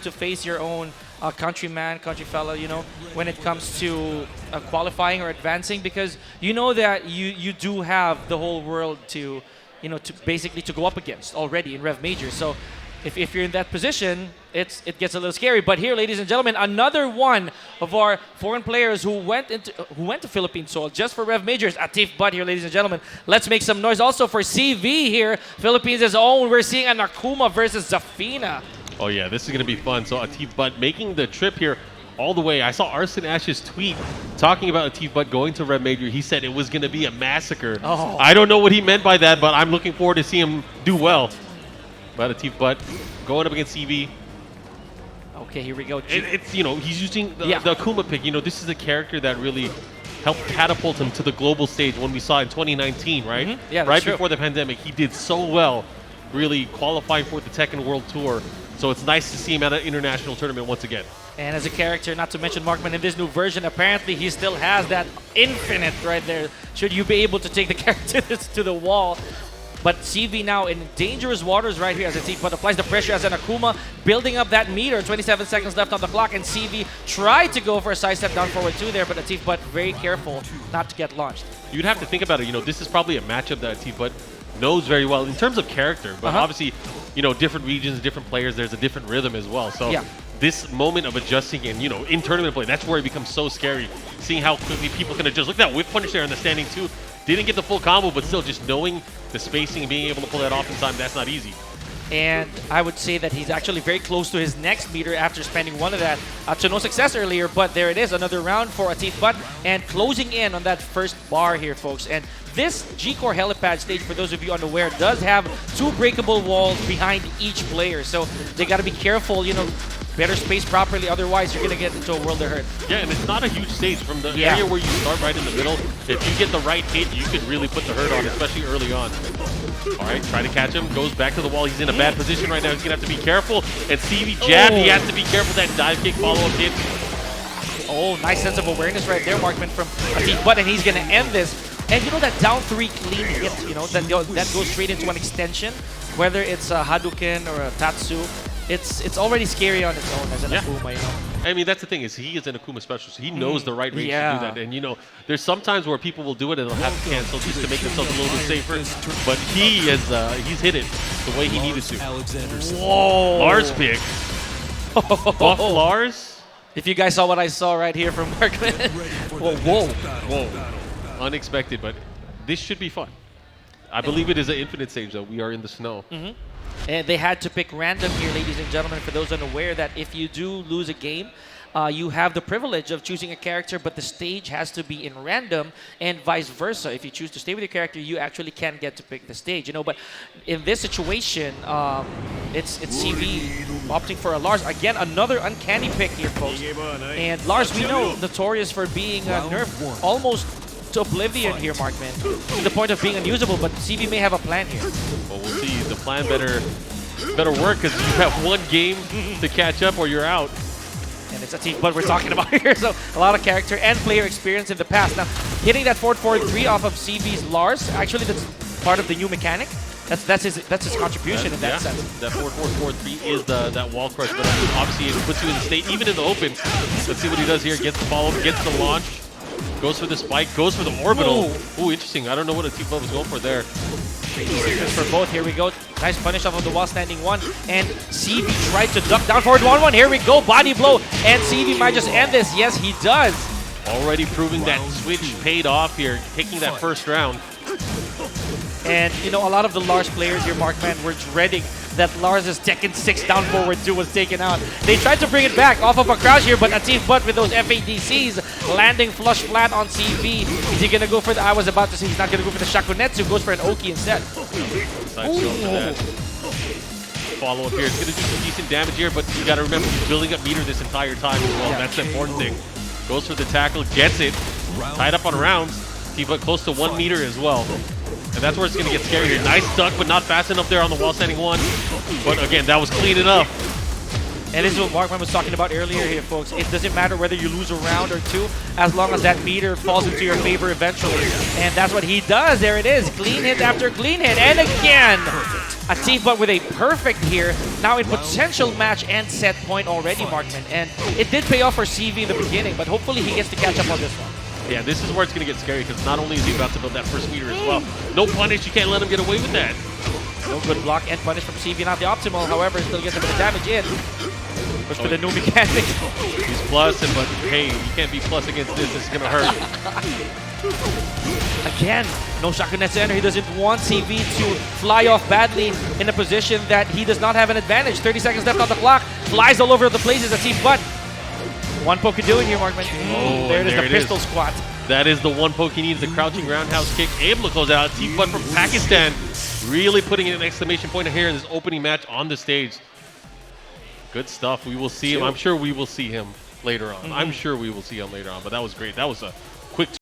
to face your own countryman, country fellow, you know, when it comes to qualifying or advancing, because you know that you do have the whole world to, you know, to basically to go up against already in Rev Major. So if you're in that position, it gets a little scary. But here, ladies and gentlemen, another one of our foreign players who went to Philippine soil just for Rev Majors, ATIF Butt here, ladies and gentlemen. Let's make some noise also for CV here, Philippines' own. We're seeing an Akuma versus Zafina. Oh yeah, this is going to be fun. So ATIF Butt making the trip here all the way. I saw Arson Ash's tweet talking about ATIF Butt going to Rev Major. He said it was going to be a massacre. Oh. I don't know what he meant by that, but I'm looking forward to seeing him do well. But ATIF Butt going up against CV. Okay, here we go. It's, you know, he's using the Akuma pick. You know, this is a character that really helped catapult him to the global stage when we saw in 2019, right? Mm-hmm. Yeah, right true. before the pandemic. He did so well, really qualifying for the Tekken World Tour. So it's nice to see him at an international tournament once again. And as a character, not to mention Markman, in this new version, apparently he still has that infinite right there. Should you be able to take the character to the wall. But CV now in dangerous waters right here as ATIF Butt applies the pressure as an Akuma, building up that meter. 27 seconds left on the clock, and CV tried to go for a side step down forward 2 there, but ATIF Butt very careful not to get launched. You'd have to think about it. You know, this is probably a matchup that ATIF Butt knows very well in terms of character. But obviously, you know, different regions, different players, there's a different rhythm as well. So this moment of adjusting and, you know, in tournament play, that's where it becomes so scary. Seeing how quickly people can adjust. Look at that whip punish there in the standing 2. Didn't get the full combo, but still just knowing the spacing and being able to pull that off in time, that's not easy. And I would say that he's actually very close to his next meter after spending one of that to no success earlier. But there it is, another round for ATIF Butt, and closing in on that first bar here, folks. And this G-Core helipad stage, for those of you unaware, does have 2 breakable walls behind each player. So they got to be careful, you know, better space properly, otherwise you're going to get into a world of hurt. Yeah, and it's not a huge stage. From the area where you start right in the middle, if you get the right hit, you could really put the hurt on, especially early on. All right, try to catch him, goes back to the wall. He's in a bad position right now. He's going to have to be careful. And CV jab, he has to be careful. That dive kick follow-up hit. Oh, nice sense of awareness right there, Markman, from ATIF Butt, and he's going to end this. And you know that down 3 clean hit, you know, that goes straight into an extension, whether it's a Hadouken or a Tatsu. It's already scary on its own as an Akuma, you know. I mean, that's the thing, is he is an Akuma specialist. So he knows the right range to do that. And, you know, there's sometimes where people will do it and they'll have to cancel just to make themselves a little bit safer. But he is, he's hit it the way he needed to. Whoa! Lars pick. Buff Lars? If you guys saw what I saw right here from Markman. Whoa. Unexpected, but this should be fun. I believe it is an infinite stage, though. We are in the snow. And they had to pick random here, ladies and gentlemen, for those unaware that if you do lose a game, you have the privilege of choosing a character, but the stage has to be in random, and vice versa. If you choose to stay with your character, you actually can get to pick the stage, you know. But in this situation, it's CV opting for a Lars. Again, another uncanny pick here, folks. And Lars, we know, notorious for being nerfed almost to oblivion here, Markman, to the point of being unusable, but CV may have a plan here. Well, we'll see. The plan better work, because you have 1 game to catch up or you're out. And it's ATIF Butt we're talking about here, so a lot of character and player experience in the past. Now, hitting that 4-4-3 off of CV's Lars, actually that's part of the new mechanic. That's his contribution in that sense. That 4-4-4-3 is that wall crush, but obviously it puts you in the state, even in the open. Let's see what he does here. Gets the follow-up, gets the launch. Goes for the spike, goes for the orbital. Ooh, interesting. I don't know what ATIF Butt was going for there. For both, here we go. Nice punish off of the wall standing 1. And CV tried to duck down forward 1-1. Here we go, body blow. And CV might just end this. Yes, he does. Already proving that switch paid off here, taking that first round. And, you know, a lot of the Lars players here, Markman, were dreading that Lars' Tekken 6 down forward 2 was taken out. They tried to bring it back off of a crouch here, but ATIF Butt with those FADCs landing flush flat on CV. Is he going to go for the, I was about to say he's not going to go for the Shakunetsu, goes for an Oki instead. Follow up here. It's going to do some decent damage here, but you got to remember he's building up meter this entire time as well. That's the important thing. Goes for the tackle, gets it. Tied up on rounds. ATIF Butt close to 1 meter as well. And that's where it's going to get scary here. Nice duck, but not fast enough there on the wall standing 1. But again, that was clean enough. And this is what Markman was talking about earlier here, folks. It doesn't matter whether you lose a round or 2, as long as that meter falls into your favor eventually. And that's what he does. There it is. Clean hit after clean hit. And again, ATIF but with a perfect here, now in potential match and set point already, Markman. And it did pay off for CV in the beginning, but hopefully he gets to catch up on this one. Yeah, this is where it's going to get scary because not only is he about to build that first meter as well, no punish, you can't let him get away with that. No good block and punish from CV, not the optimal, however, still gets a bit of damage in. Goes for the new mechanic. He's plussing, but hey, you can't be plus against this, this is going to hurt. Again, no shotgun center. He doesn't want CV to fly off badly in a position that he does not have an advantage. 30 seconds left on the clock. Flies all over the places, ATIF, but one poke could do it here, Markman. Oh, there it is, the pistol squat. That is the one poke he needs, the crouching roundhouse kick. Able to close out. ATIF but from Pakistan, really putting an exclamation point here in this opening match on the stage. Good stuff. We will see him. I'm sure we will see him later on. I'm sure we will see him later on, but that was great. That was a